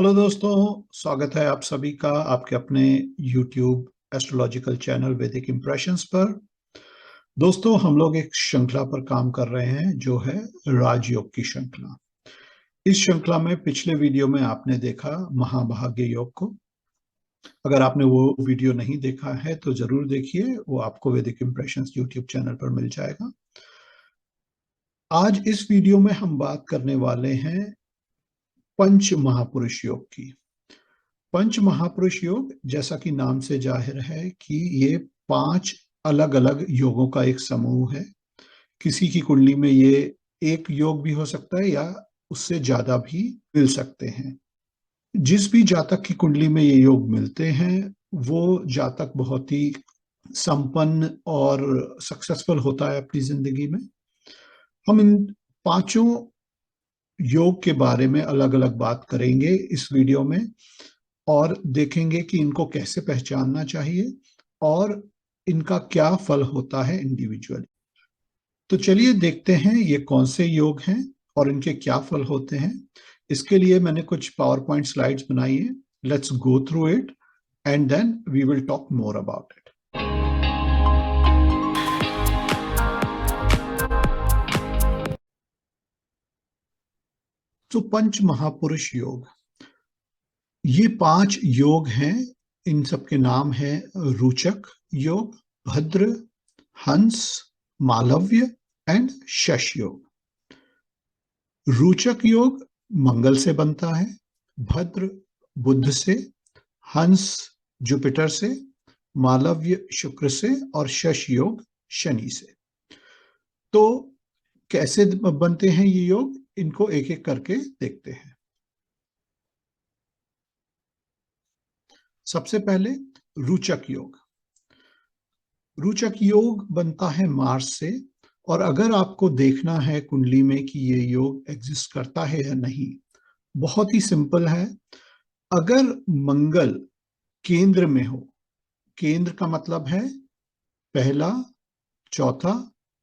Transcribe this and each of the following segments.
Hello दोस्तों, स्वागत है आप सभी का आपके अपने YouTube एस्ट्रोलॉजिकल चैनल वैदिक इंप्रेशंस पर। दोस्तों, हम लोग एक श्रृंखला पर काम कर रहे हैं जो है राजयोग की श्रृंखला। इस श्रृंखला में पिछले वीडियो में आपने देखा महाभाग्य योग को। अगर आपने वो वीडियो नहीं देखा है तो जरूर देखिए, वो आपको वैदिक इंप्रेशंस YouTube चैनल पर मिल जाएगा। आज इस वीडियो में हम बात करने वाले हैं पंच महापुरुष योग की। पंच महापुरुष योग, जैसा कि नाम से जाहिर है कि ये 5 अलग अलग योगों का एक समूह है। किसी की कुंडली में ये एक योग भी हो सकता है या उससे ज्यादा भी मिल सकते हैं। जिस भी जातक की कुंडली में ये योग मिलते हैं वो जातक बहुत ही संपन्न और सक्सेसफुल होता है अपनी जिंदगी में। हम इन पांचों योग के बारे में अलग अलग बात करेंगे इस वीडियो में और देखेंगे कि इनको कैसे पहचानना चाहिए और इनका क्या फल होता है इंडिविजुअली। तो चलिए देखते हैं ये कौन से योग हैं और इनके क्या फल होते हैं। इसके लिए मैंने कुछ पावर पॉइंट स्लाइड्स बनाई है। Let's go through it and then we will talk more about it. तो पंच महापुरुष योग, ये 5 योग हैं। इन सबके नाम है रुचक योग, भद्र, हंस, मालव्य एंड शश योग। रुचक योग मंगल से बनता है, भद्र बुध से, हंस जुपिटर से, मालव्य शुक्र से और शश योग शनि से। तो कैसे बनते हैं ये योग, इनको एक एक करके देखते हैं। सबसे पहले रुचक योग। रुचक योग बनता है मार्स से। और अगर आपको देखना है कुंडली में कि ये योग एग्जिस्ट करता है या नहीं, बहुत ही सिंपल है। अगर मंगल केंद्र में हो, केंद्र का मतलब है पहला, चौथा,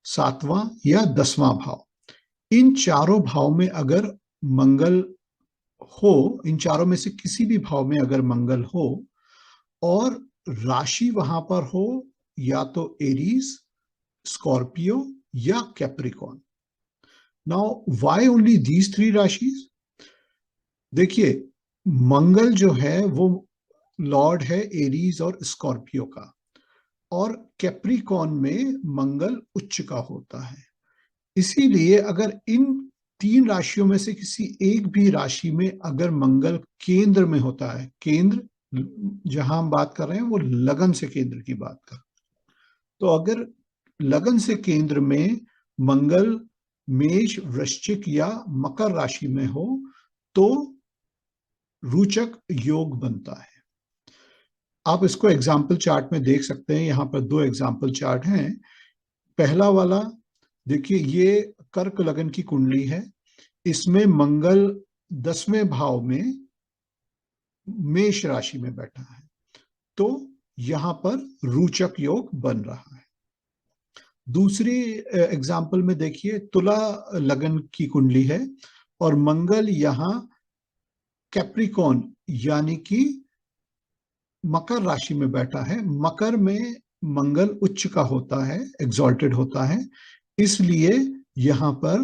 7वां या 10वां भाव, इन चारों भाव में अगर मंगल हो, इन चारों में से किसी भी भाव में अगर मंगल हो और राशि वहां पर हो या तो एरीज, स्कॉर्पियो या Capricorn. Now why only these 3 राशिज? देखिए, मंगल जो है वो लॉर्ड है एरीज और स्कॉर्पियो का, और कैप्रिकॉन में मंगल उच्च का होता है। इसीलिए अगर इन 3 राशियों में से किसी एक भी राशि में अगर मंगल केंद्र में होता है, केंद्र जहां हम बात कर रहे हैं वो लगन से केंद्र की बात कर, तो अगर लगन से केंद्र में मंगल मेष, वृश्चिक या मकर राशि में हो तो रुचक योग बनता है। आप इसको एग्जाम्पल चार्ट में देख सकते हैं। यहाँ पर 2 एग्जाम्पल चार्ट हैं। पहला वाला देखिए, ये कर्क लगन की कुंडली है। इसमें मंगल 10वें भाव में मेष राशि में बैठा है, तो यहां पर रुचक योग बन रहा है। दूसरी एग्जाम्पल में देखिए, तुला लगन की कुंडली है और मंगल यहां कैप्रिकॉन यानी कि मकर राशि में बैठा है। मकर में मंगल उच्च का होता है, एग्जॉल्टेड होता है, इसलिए यहां पर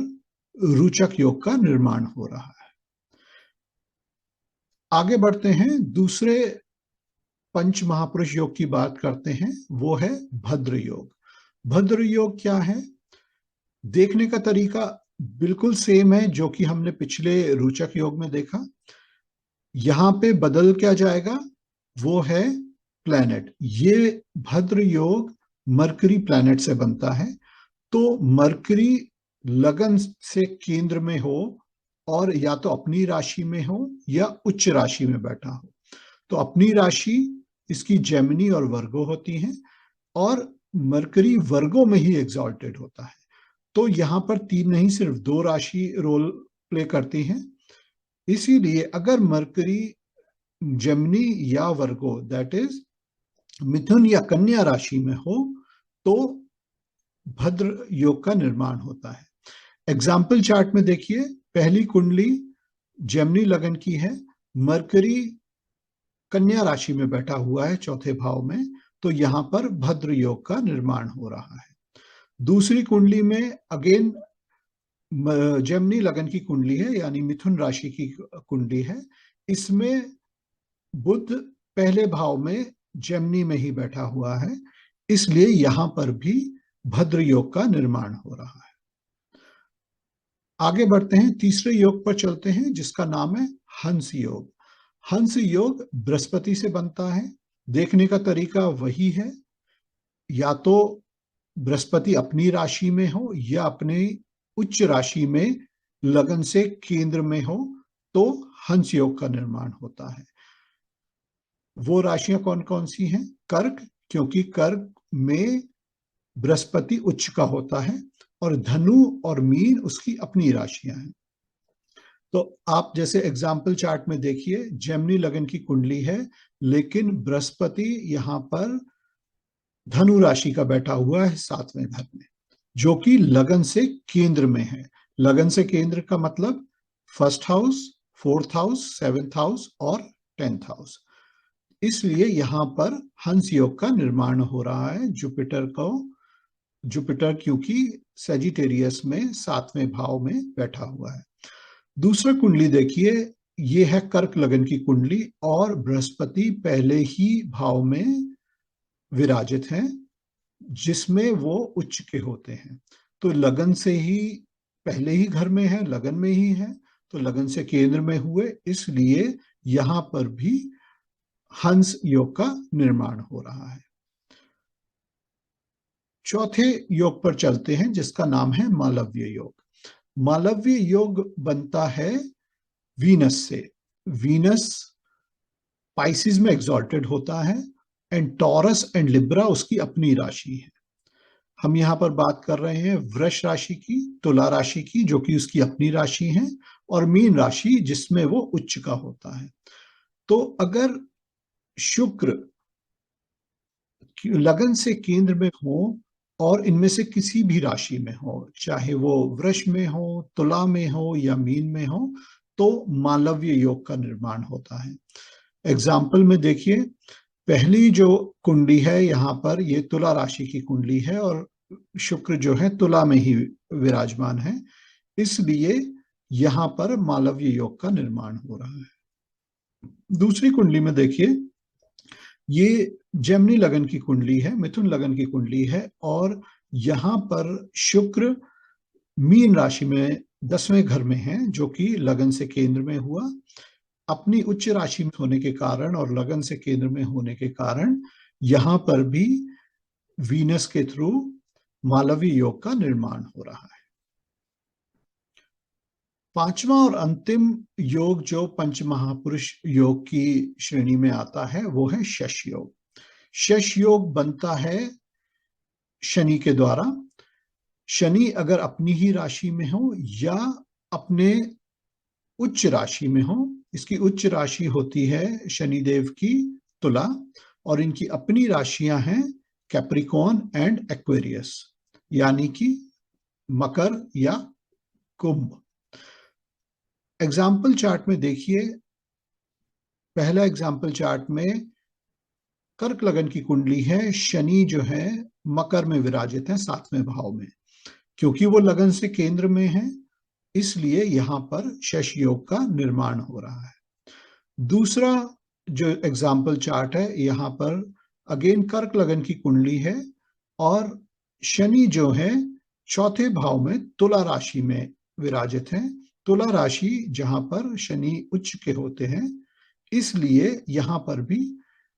रुचक योग का निर्माण हो रहा है। आगे बढ़ते हैं, दूसरे पंच महापुरुष योग की बात करते हैं, वो है भद्र योग। भद्र योग क्या है? देखने का तरीका बिल्कुल सेम है जो कि हमने पिछले रुचक योग में देखा। यहां पे बदल क्या जाएगा, वो है प्लैनेट। ये भद्र योग मरकरी प्लैनेट से बनता है। तो मरकरी लगन से केंद्र में हो और या तो अपनी राशि में हो या उच्च राशि में बैठा हो। तो अपनी राशि इसकी जेमिनी और वर्गो होती है और मरकरी वर्गो में ही एग्जॉल्टेड होता है। तो यहां पर 3 नहीं, सिर्फ 2 राशि रोल प्ले करती हैं। इसीलिए अगर मरकरी जेमिनी या वर्गो, दैट इज मिथुन या कन्या राशि में हो, तो भद्र योग का निर्माण होता है। एग्जाम्पल चार्ट में देखिए, पहली कुंडली जेमिनी लगन की है मरकरी कन्या राशि में बैठा हुआ है चौथे भाव में, तो यहां पर भद्र योग का निर्माण हो रहा है। दूसरी कुंडली में अगेन जेमिनी लगन की कुंडली है, यानी मिथुन राशि की कुंडली है। इसमें बुध पहले भाव में जेमिनी में ही बैठा हुआ है, इसलिए यहां पर भी भद्र योग का निर्माण हो रहा है। आगे बढ़ते हैं, तीसरे योग पर चलते हैं जिसका नाम है हंस योग। हंस योग बृहस्पति से बनता है। देखने का तरीका वही है, या तो बृहस्पति अपनी राशि में हो या अपने उच्च राशि में लगन से केंद्र में हो, तो हंस योग का निर्माण होता है। वो राशियां कौन कौन सी हैं? कर्क, क्योंकि कर्क में बृहस्पति उच्च का होता है, और धनु और मीन उसकी अपनी राशियां हैं। तो आप जैसे एग्जाम्पल चार्ट में देखिए, जेमिनी लगन की कुंडली है, लेकिन बृहस्पति यहां पर धनु राशि का बैठा हुआ है 7वें घर में, जो कि लगन से केंद्र में है। लगन से केंद्र का मतलब first house, fourth house, seventh house और 10th हाउस। इसलिए यहां पर हंस योग का निर्माण हो रहा है। जुपिटर क्योंकि सेजिटेरियस में 7वें भाव में बैठा हुआ है। दूसरा कुंडली देखिए, ये है कर्क लगन की कुंडली, और बृहस्पति पहले ही भाव में विराजित हैं, जिसमें वो उच्च के होते हैं। तो लगन से ही पहले ही घर में है, लगन में ही है, तो लगन से केंद्र में हुए, इसलिए यहां पर भी हंस योग का निर्माण हो रहा है। चौथे योग पर चलते हैं जिसका नाम है मालव्य योग। मालव्य योग बनता है वीनस से। वीनस पाइसिस में एग्जॉल्टेड होता है, एंड टॉरस एंड लिब्रा उसकी अपनी राशि है। हम यहाँ पर बात कर रहे हैं वृष राशि की, तुला राशि की जो कि उसकी अपनी राशि है, और मीन राशि जिसमें वो उच्च का होता है। तो अगर शुक्र लगन से केंद्र में हो और इनमें से किसी भी राशि में हो, चाहे वो वृष में हो, तुला में हो या मीन में हो, तो मालव्य योग का निर्माण होता है। एग्जाम्पल में देखिए, पहली जो कुंडली है यहाँ पर, ये तुला राशि की कुंडली है, और शुक्र जो है तुला में ही विराजमान है, इसलिए यहाँ पर मालव्य योग का निर्माण हो रहा है। दूसरी कुंडली में देखिए, ये जेमिनी लगन की कुंडली है, मिथुन लगन की कुंडली है, और यहाँ पर शुक्र मीन राशि में 10वें घर में है, जो कि लगन से केंद्र में हुआ। अपनी उच्च राशि में होने के कारण और लगन से केंद्र में होने के कारण यहां पर भी वीनस के थ्रू मालवी योग का निर्माण हो रहा है। पांचवा और अंतिम योग जो पंच महापुरुष योग की श्रेणी में आता है वो है शश योग। शश योग बनता है शनि के द्वारा। शनि अगर अपनी ही राशि में हो या अपने उच्च राशि में हो, इसकी उच्च राशि होती है शनिदेव की तुला, और इनकी अपनी राशियां हैं कैप्रिकॉर्न एंड एक्वेरियस, यानी कि मकर या कुंभ। एग्जाम्पल चार्ट में देखिए, पहला एग्जाम्पल चार्ट में कर्क लगन की कुंडली है, शनि जो है मकर में विराजित है 7वें भाव में। क्योंकि वो लगन से केंद्र में है, इसलिए यहां पर शश योग का निर्माण हो रहा है। दूसरा जो एग्जाम्पल चार्ट है, यहाँ पर अगेन कर्क लगन की कुंडली है, और शनि जो है चौथे भाव में तुला राशि में विराजित है। तुला राशि जहां पर शनि उच्च के होते हैं, इसलिए यहां पर भी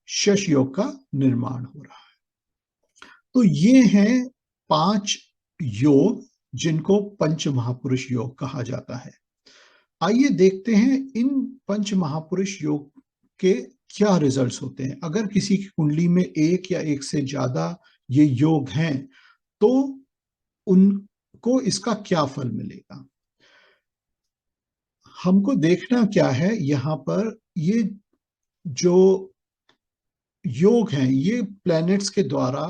शश योग का निर्माण हो रहा है। तो ये हैं 5 योग जिनको पंच महापुरुष योग कहा जाता है। आइए देखते हैं इन पंच महापुरुष योग के क्या रिजल्ट्स होते हैं। अगर किसी की कुंडली में एक या एक से ज्यादा ये योग हैं, तो उनको इसका क्या फल मिलेगा। हमको देखना क्या है, यहाँ पर ये जो योग हैं ये प्लैनेट्स के द्वारा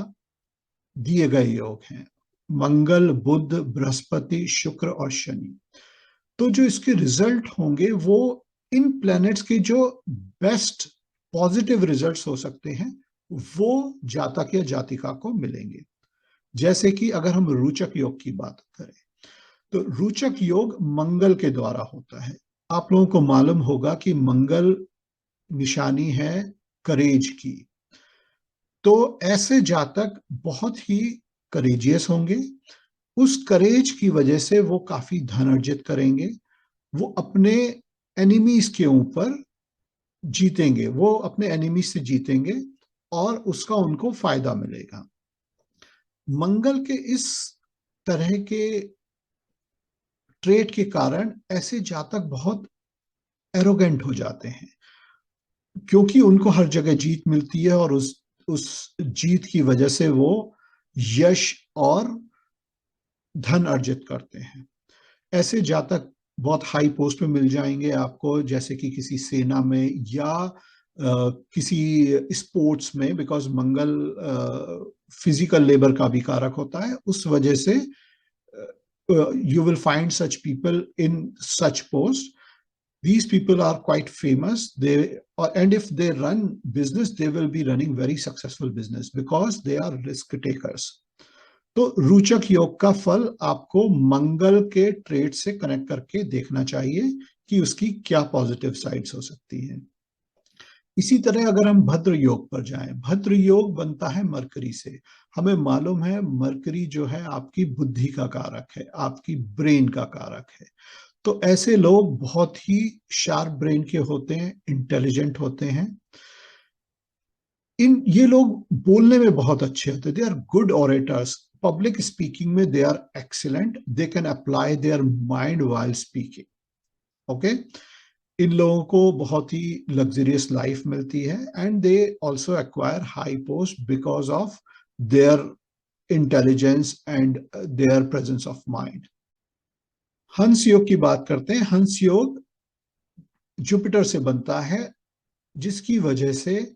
दिए गए योग हैं, मंगल, बुध, बृहस्पति, शुक्र और शनि। तो जो इसके रिजल्ट होंगे वो इन प्लैनेट्स के जो बेस्ट पॉजिटिव रिजल्ट्स हो सकते हैं वो जातक या जातिका को मिलेंगे। जैसे कि अगर हम रोचक योग की बात करें तो रोचक योग मंगल के द्वारा होता है। आप लोगों को मालूम होगा कि मंगल निशानी है करेज की। तो ऐसे जातक बहुत ही करेजियस होंगे। उस करेज की वजह से वो काफी धन अर्जित करेंगे। वो अपने एनिमीज के ऊपर जीतेंगे, वो अपने एनिमीज से जीतेंगे और उसका उनको फायदा मिलेगा। मंगल के इस तरह के ट्रेट के कारण ऐसे जातक बहुत एरोगेंट हो जाते हैं, क्योंकि उनको हर जगह जीत मिलती है और उस जीत की वजह से वो यश और धन अर्जित करते हैं। ऐसे जातक बहुत हाई पोस्ट पे मिल जाएंगे आपको, जैसे कि किसी सेना में या किसी स्पोर्ट्स में, बिकॉज मंगल फिजिकल लेबर का भी कारक होता है। उस वजह से you will find such people in such posts. These people are quite famous. And if they run business, they will be running very successful business because they are risk takers. तो रोचक योग का फल आपको मंगल के ट्रेड से connect करके देखना चाहिए कि उसकी क्या पॉजिटिव साइड्स हो सकती हैं। इसी तरह अगर हम भद्र योग पर जाएं, भद्र योग बनता है मरकरी से। हमें मालूम है मरकरी जो है आपकी बुद्धि का कारक है, आपकी ब्रेन का कारक है। तो ऐसे लोग बहुत ही शार्प ब्रेन के होते हैं, इंटेलिजेंट होते हैं। ये लोग बोलने में बहुत अच्छे होते हैं। They are good orators. Public speaking में they are excellent. They can apply their mind while speaking. Okay, इन लोगों को बहुत ही लग्जरियस लाइफ मिलती है and they also acquire high post because of their intelligence and their presence of mind. Hamsa yoga की बात करते हैं। हंस योग जुपिटर से बनता है, जिसकी वजह से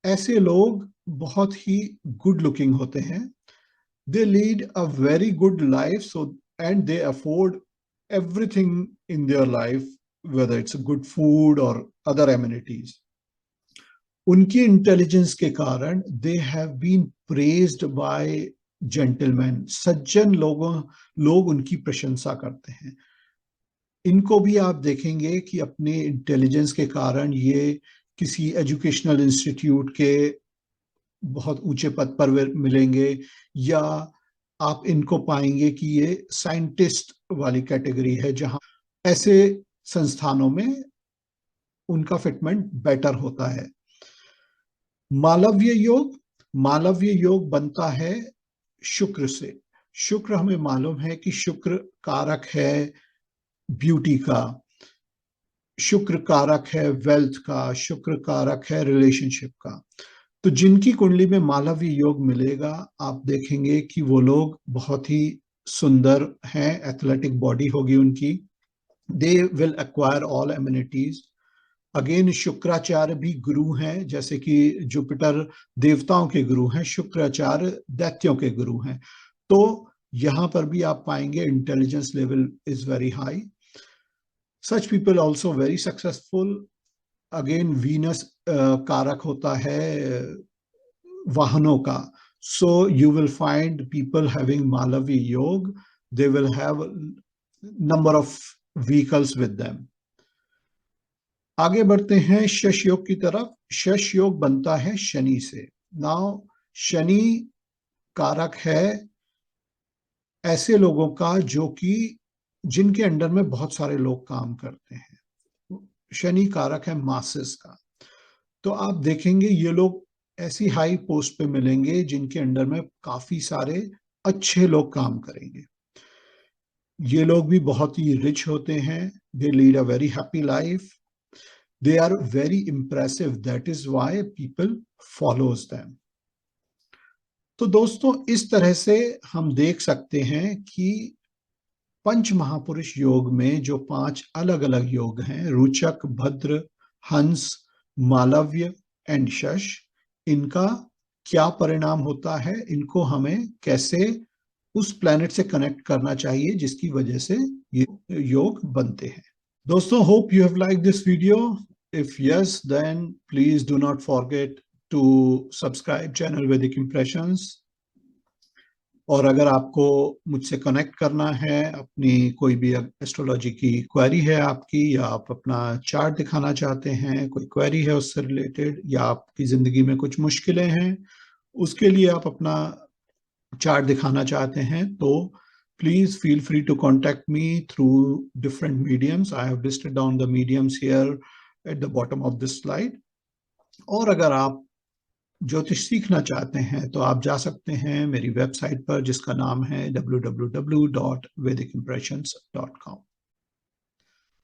ऐसे लोग बहुत ही गुड लुकिंग होते हैं। They lead a very good life, so and they afford everything in their life, whether it's good food or other amenities. उनकी इंटेलिजेंस के कारण they have been praised by gentleman. सज्जन लोग उनकी प्रशंसा करते हैं। इनको भी आप देखेंगे कि अपने इंटेलिजेंस के कारण ये किसी एजुकेशनल इंस्टीट्यूट के बहुत ऊंचे पद पर मिलेंगे, या आप इनको पाएंगे कि ये साइंटिस्ट वाली कैटेगरी है, जहां ऐसे संस्थानों में उनका फिटमेंट बेटर होता है। मालव्य योग बनता है शुक्र से। शुक्र हमें मालूम है कि शुक्र कारक है ब्यूटी का, शुक्र कारक है वेल्थ का, शुक्र कारक है रिलेशनशिप का। तो जिनकी कुंडली में मालव्य योग मिलेगा, आप देखेंगे कि वो लोग बहुत ही सुंदर हैं, एथलेटिक बॉडी होगी उनकी। They will acquire all amenities. Again Shukracharya भी गुरु हैं, जैसे कि जुपिटर देवताओं के गुरु हैं, शुक्राचार्य दैत्यों के गुरु हैं। तो यहां पर भी आप पाएंगे intelligence level is very high. Such people also very successful. Again Venus कारक होता है वाहनों का। So you will find people having Malavya yoga, they will have number of vehicles with them. आगे बढ़ते हैं शश योग की तरफ। शश योग बनता है शनि से। नाउ शनि कारक है ऐसे लोगों का जो कि जिनके अंडर में बहुत सारे लोग काम करते हैं। शनि कारक है मासेस का। तो आप देखेंगे ये लोग ऐसी हाई पोस्ट पे मिलेंगे जिनके अंडर में काफी सारे अच्छे लोग काम करेंगे। ये लोग भी बहुत ही रिच होते हैं। They lead a very happy life. They are very impressive. That is why people follows them. तो दोस्तों इस तरह से हम देख सकते हैं कि पंच महापुरुष योग में जो 5 अलग अलग योग हैं, रोचक, भद्र, हंस, मालव्य एंड शश, इनका क्या परिणाम होता है, इनको हमें कैसे उस प्लैनेट से कनेक्ट करना चाहिए जिसकी वजह से ये योग बनते हैं। दोस्तों, hope you have liked this video. If yes, then please do not forget to subscribe channel Vedic Impressions. और अगर आपको मुझसे कनेक्ट करना है, अपनी कोई भी एस्ट्रोलॉजी की क्वेरी है आपकी, या आप अपना चार्ट दिखाना चाहते हैं, कोई क्वेरी है उससे रिलेटेड, या आपकी ज़िंदगी में कुछ मुश्किलें हैं, उसके लिए आप अपना चार्ट दिखाना चाहते हैं, तो please feel free to contact me through different mediums. I have listed down the mediums here at the bottom of this slide. और अगर आप ज्योतिष सीखना चाहते हैं तो आप जा सकते हैं मेरी वेबसाइट पर, जिसका नाम है www.vedicimpressions.com।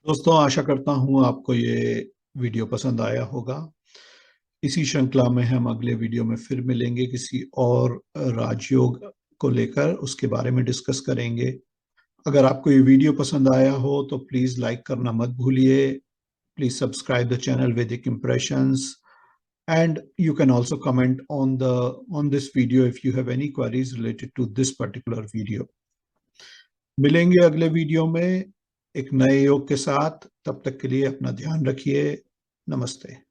दोस्तों, आशा करता हूं आपको ये वीडियो पसंद आया होगा। इसी श्रृंखला में हम अगले वीडियो में फिर मिलेंगे, किसी और राजयोग को लेकर उसके बारे में डिस्कस करेंगे। अगर आपको ये वीडियो पसंद आया हो तो प्लीज लाइक करना मत भूलिए। Please subscribe the channel Vedic Impressions, and you can also comment on this video if you have any queries related to this particular video. मिलेंगे अगले वीडियो में एक नए योग के साथ। तब तक के लिए अपना ध्यान रखिए। नमस्ते।